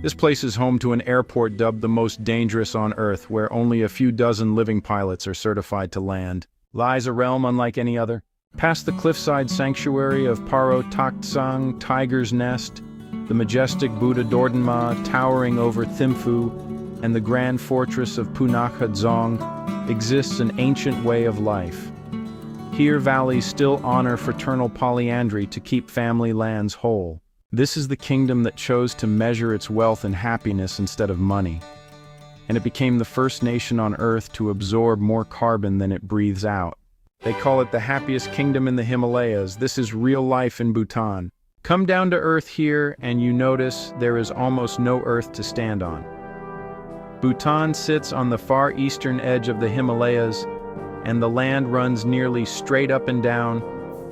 This place is home to an airport dubbed the most dangerous on Earth, where only a few dozen living pilots are certified to land. Lies a realm unlike any other. Past the cliffside sanctuary of Paro International Tiger's Nest, the majestic Buddha Dordonma towering over Thimphu, and the grand fortress of Punakha exists an ancient way of life. Here valleys still honor fraternal polyandry to keep family lands whole. This is the kingdom that chose to measure its wealth and happiness instead of money. And it became the first nation on Earth to absorb more carbon than it breathes out. They call it the happiest kingdom in the Himalayas. This is real life in Bhutan. Come down to Earth here and you notice there is almost no Earth to stand on. Bhutan sits on the far eastern edge of the Himalayas, and the land runs nearly straight up and down,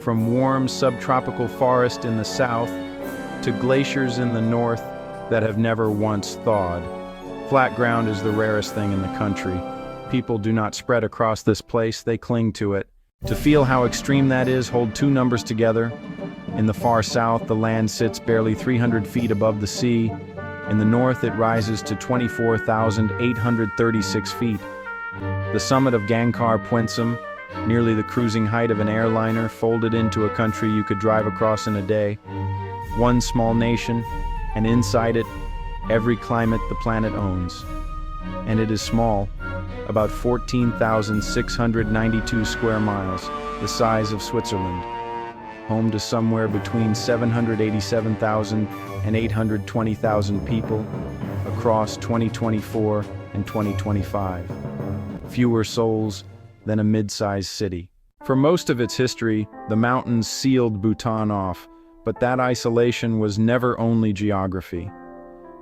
from warm subtropical forest in the south to glaciers in the north that have never once thawed. Flat ground is the rarest thing in the country. People do not spread across this place, they cling to it. To feel how extreme that is, hold two numbers together. In the far south, the land sits barely 300 feet above the sea. In the north, it rises to 24,836 feet. The summit of Gangkar Puensum, nearly the cruising height of an airliner, folded into a country you could drive across in a day. One small nation, and inside it, every climate the planet owns. And it is small, about 14,692 square miles, the size of Switzerland. Home to somewhere between 787,000 and 820,000 people across 2024 and 2025. Fewer souls than a mid-sized city. For most of its history, the mountains sealed Bhutan off, but that isolation was never only geography.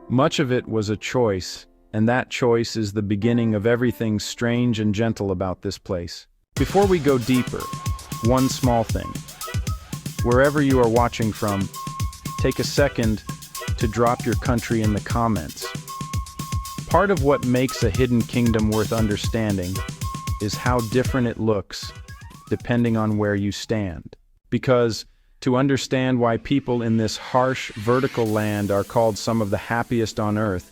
Much of it was a choice, and that choice is the beginning of everything strange and gentle about this place. Before we go deeper, one small thing. Wherever you are watching from, take a second to drop your country in the comments. Part of what makes a hidden kingdom worth understanding is how different it looks depending on where you stand. Because to understand why people in this harsh, vertical land are called some of the happiest on Earth,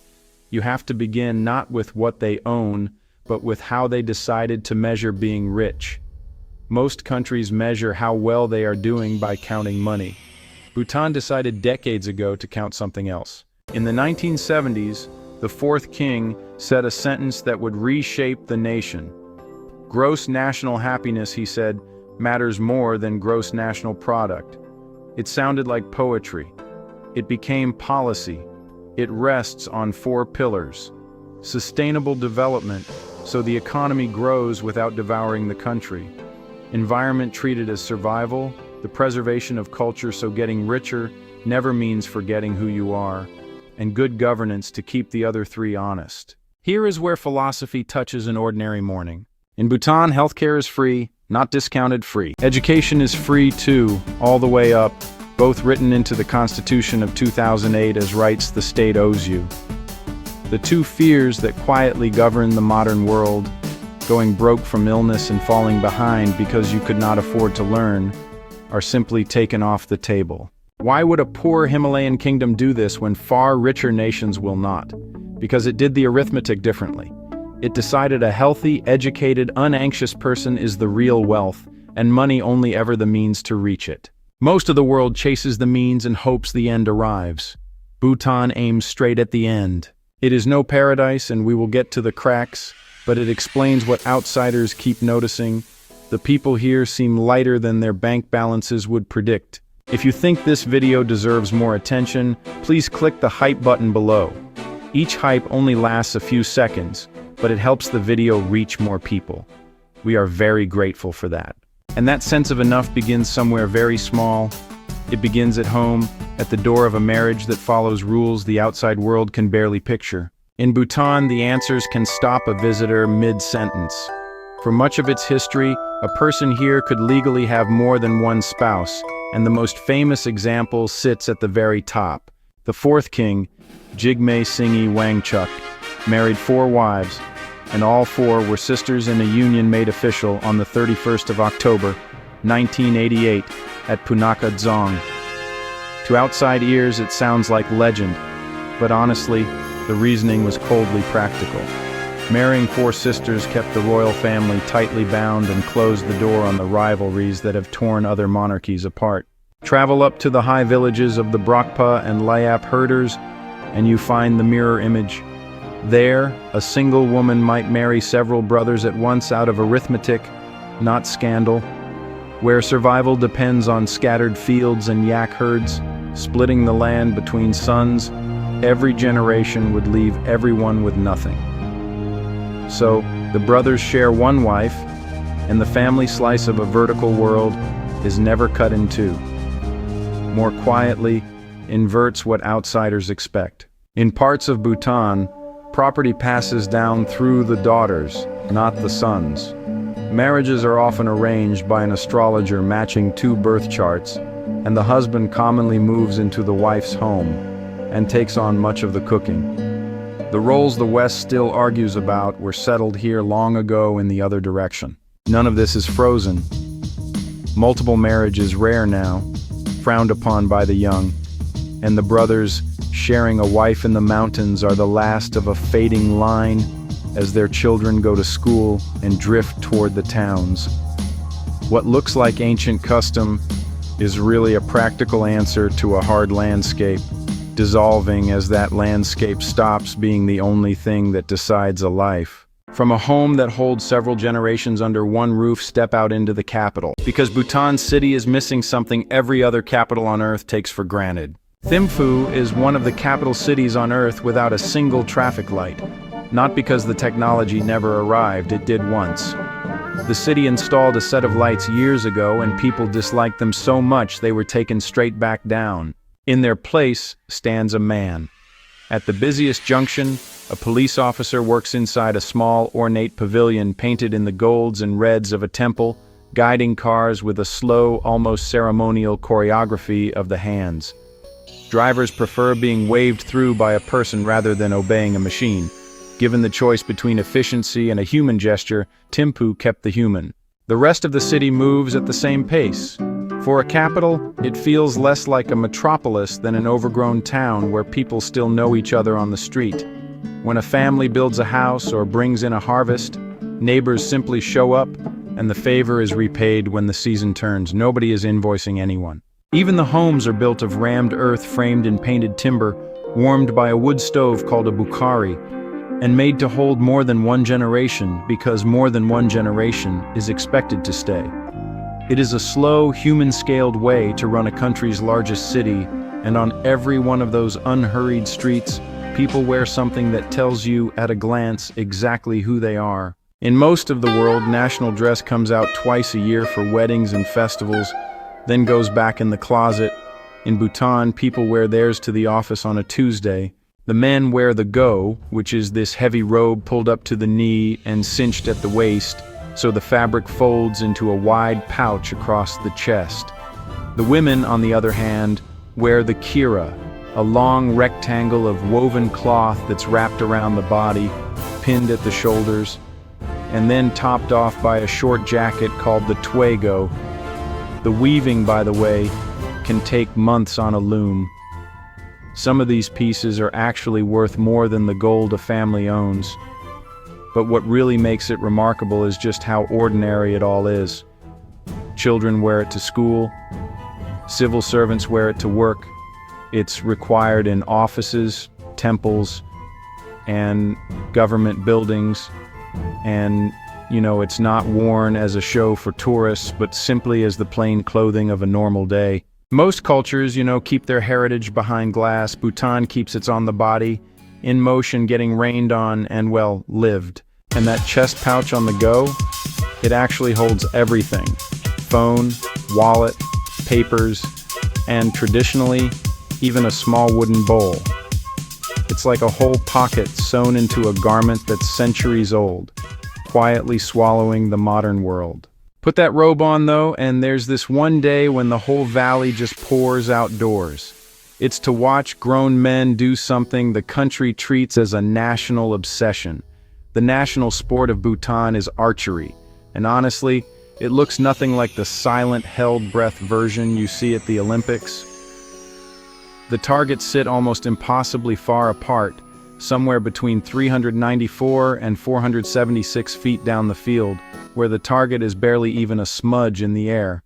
you have to begin not with what they own, but with how they decided to measure being rich. Most countries measure how well they are doing by counting money. Bhutan decided decades ago to count something else. In the 1970s, the fourth king said a sentence that would reshape the nation. Gross national happiness, he said, matters more than gross national product. It sounded like poetry. It became policy. It rests on 4 pillars. Sustainable development, so the economy grows without devouring the country. Environment treated as survival, the preservation of culture so getting richer never means forgetting who you are, and good governance to keep the other 3 honest. Here is where philosophy touches an ordinary morning. In Bhutan, healthcare is free, not discounted, free. Education is free too, all the way up, both written into the Constitution of 2008 as rights the state owes you. The 2 fears that quietly govern the modern world, going broke from illness and falling behind because you could not afford to learn, are simply taken off the table. Why would a poor Himalayan kingdom do this when far richer nations will not? Because it did the arithmetic differently. It decided a healthy, educated, unanxious person is the real wealth, and money only ever the means to reach it. Most of the world chases the means and hopes the end arrives. Bhutan aims straight at the end. It is no paradise, and we will get to the cracks, but it explains what outsiders keep noticing. The people here seem lighter than their bank balances would predict. If you think this video deserves more attention, please click the hype button below. Each hype only lasts a few seconds, but it helps the video reach more people. We are very grateful for that. And that sense of enough begins somewhere very small. It begins at home, at the door of a marriage that follows rules the outside world can barely picture. In Bhutan, the answers can stop a visitor mid-sentence. For much of its history, a person here could legally have more than one spouse, and the most famous example sits at the very top. The fourth king, Jigme Singye Wangchuck, married 4 wives, and all 4 were sisters in a union made official on the 31st of October, 1988, at Punakha Dzong. To outside ears, it sounds like legend, but honestly, the reasoning was coldly practical. Marrying 4 sisters kept the royal family tightly bound and closed the door on the rivalries that have torn other monarchies apart. Travel up to the high villages of the Brakpa and Layap herders, and you find the mirror image. There, a single woman might marry several brothers at once out of arithmetic, not scandal. Where survival depends on scattered fields and yak herds, splitting the land between sons, every generation would leave everyone with nothing. So, the brothers share one wife, and the family slice of a vertical world is never cut in two. More quietly, inverts what outsiders expect. In parts of Bhutan, property passes down through the daughters, not the sons. Marriages are often arranged by an astrologer matching 2 birth charts, and the husband commonly moves into the wife's home and takes on much of the cooking. The roles the West still argues about were settled here long ago in the other direction. None of this is frozen. Multiple marriage is rare now, frowned upon by the young, and the brothers sharing a wife in the mountains are the last of a fading line as their children go to school and drift toward the towns. What looks like ancient custom is really a practical answer to a hard landscape, dissolving as that landscape stops being the only thing that decides a life. From a home that holds several generations under one roof, step out into the capital. Because Bhutan City is missing something every other capital on Earth takes for granted. Thimphu is one of the capital cities on Earth without a single traffic light. Not because the technology never arrived, it did once. The city installed a set of lights years ago, and people disliked them so much they were taken straight back down. In their place stands a man. At the busiest junction, a police officer works inside a small, ornate pavilion painted in the golds and reds of a temple, guiding cars with a slow, almost ceremonial choreography of the hands. Drivers prefer being waved through by a person rather than obeying a machine. Given the choice between efficiency and a human gesture, Thimphu kept the human. The rest of the city moves at the same pace. For a capital, it feels less like a metropolis than an overgrown town where people still know each other on the street. When a family builds a house or brings in a harvest, neighbors simply show up, and the favor is repaid when the season turns. Nobody is invoicing anyone. Even the homes are built of rammed earth framed in painted timber, warmed by a wood stove called a bukhari, and made to hold more than one generation because more than one generation is expected to stay. It is a slow, human-scaled way to run a country's largest city, and on every one of those unhurried streets, people wear something that tells you at a glance exactly who they are. In most of the world, national dress comes out twice a year for weddings and festivals, then goes back in the closet. In Bhutan, people wear theirs to the office on a Tuesday. The men wear the go, which is this heavy robe pulled up to the knee and cinched at the waist, so the fabric folds into a wide pouch across the chest. The women, on the other hand, wear the kira, a long rectangle of woven cloth that's wrapped around the body, pinned at the shoulders, and then topped off by a short jacket called the twego. The weaving, by the way, can take months on a loom. Some of these pieces are actually worth more than the gold a family owns. But what really makes it remarkable is just how ordinary it all is. Children wear it to school. Civil servants wear it to work. It's required in offices, temples, and government buildings. And, it's not worn as a show for tourists, but simply as the plain clothing of a normal day. Most cultures, keep their heritage behind glass. Bhutan keeps its on the body, in motion, getting rained on, and, lived. And that chest pouch on the go, it actually holds everything. Phone, wallet, papers, and traditionally, even a small wooden bowl. It's like a whole pocket sewn into a garment that's centuries old, quietly swallowing the modern world. Put that robe on, though, and there's this one day when the whole valley just pours outdoors. It's to watch grown men do something the country treats as a national obsession. The national sport of Bhutan is archery, and honestly, it looks nothing like the silent, held-breath version you see at the Olympics. The targets sit almost impossibly far apart, somewhere between 394 and 476 feet down the field, where the target is barely even a smudge in the air.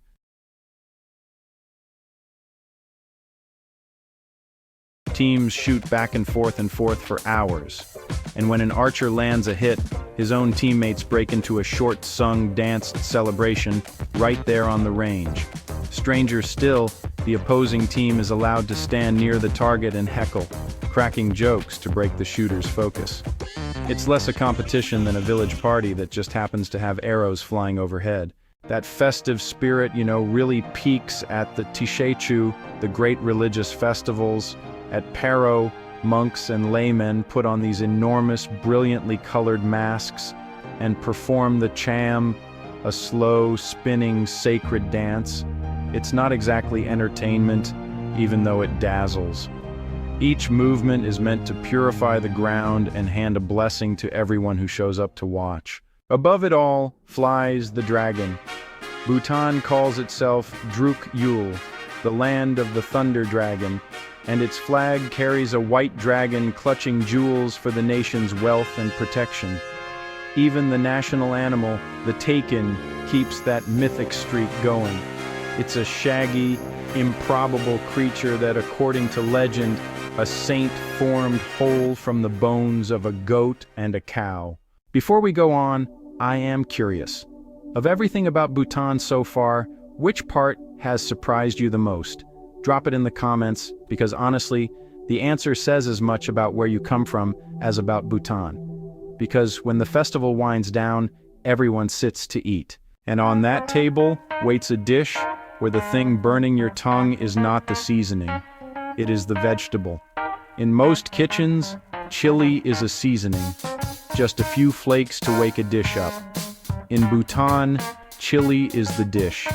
Teams shoot back and forth for hours, and when an archer lands a hit, his own teammates break into a short-sung, danced celebration right there on the range. Stranger still, the opposing team is allowed to stand near the target and heckle, cracking jokes to break the shooter's focus. It's less a competition than a village party that just happens to have arrows flying overhead. That festive spirit, really peaks at the Tishechu, the great religious festivals. At Paro, monks and laymen put on these enormous, brilliantly colored masks and perform the cham, a slow, spinning, sacred dance. It's not exactly entertainment, even though it dazzles. Each movement is meant to purify the ground and hand a blessing to everyone who shows up to watch. Above it all flies the dragon. Bhutan calls itself Druk Yul, the land of the thunder dragon, and its flag carries a white dragon clutching jewels for the nation's wealth and protection. Even the national animal, the takin, keeps that mythic streak going. It's a shaggy, improbable creature that, according to legend, a saint formed whole from the bones of a goat and a cow. Before we go on, I am curious. Of everything about Bhutan so far, which part has surprised you the most? Drop it in the comments, because honestly, the answer says as much about where you come from as about Bhutan. Because when the festival winds down, everyone sits to eat. And on that table waits a dish where the thing burning your tongue is not the seasoning. It is the vegetable. In most kitchens, chili is a seasoning, just a few flakes to wake a dish up. In Bhutan, chili is the dish.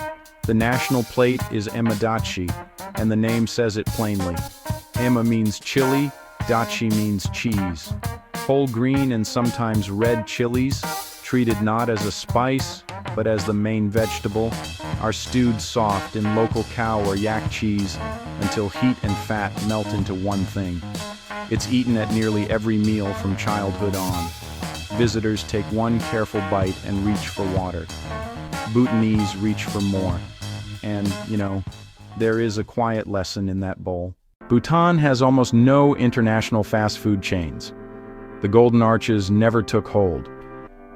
The national plate is emadachi, and the name says it plainly. Ema means chili, dachi means cheese. Whole green and sometimes red chilies, treated not as a spice, but as the main vegetable, are stewed soft in local cow or yak cheese until heat and fat melt into one thing. It's eaten at nearly every meal from childhood on. Visitors take one careful bite and reach for water. Bhutanese reach for more. And, there is a quiet lesson in that bowl. Bhutan has almost no international fast food chains. The Golden Arches never took hold.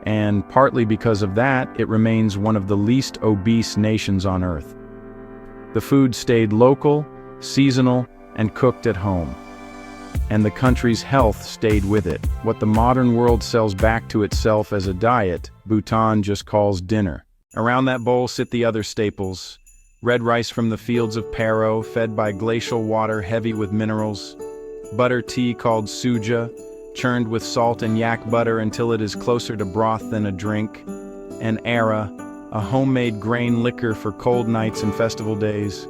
And partly because of that, it remains one of the least obese nations on Earth. The food stayed local, seasonal, and cooked at home. And the country's health stayed with it. What the modern world sells back to itself as a diet, Bhutan just calls dinner. Around that bowl sit the other staples. Red rice from the fields of Paro, fed by glacial water heavy with minerals. Butter tea called suja, churned with salt and yak butter until it is closer to broth than a drink. And ara, a homemade grain liquor for cold nights and festival days.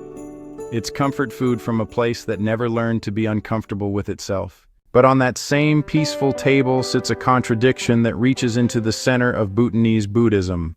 It's comfort food from a place that never learned to be uncomfortable with itself. But on that same peaceful table sits a contradiction that reaches into the center of Bhutanese Buddhism.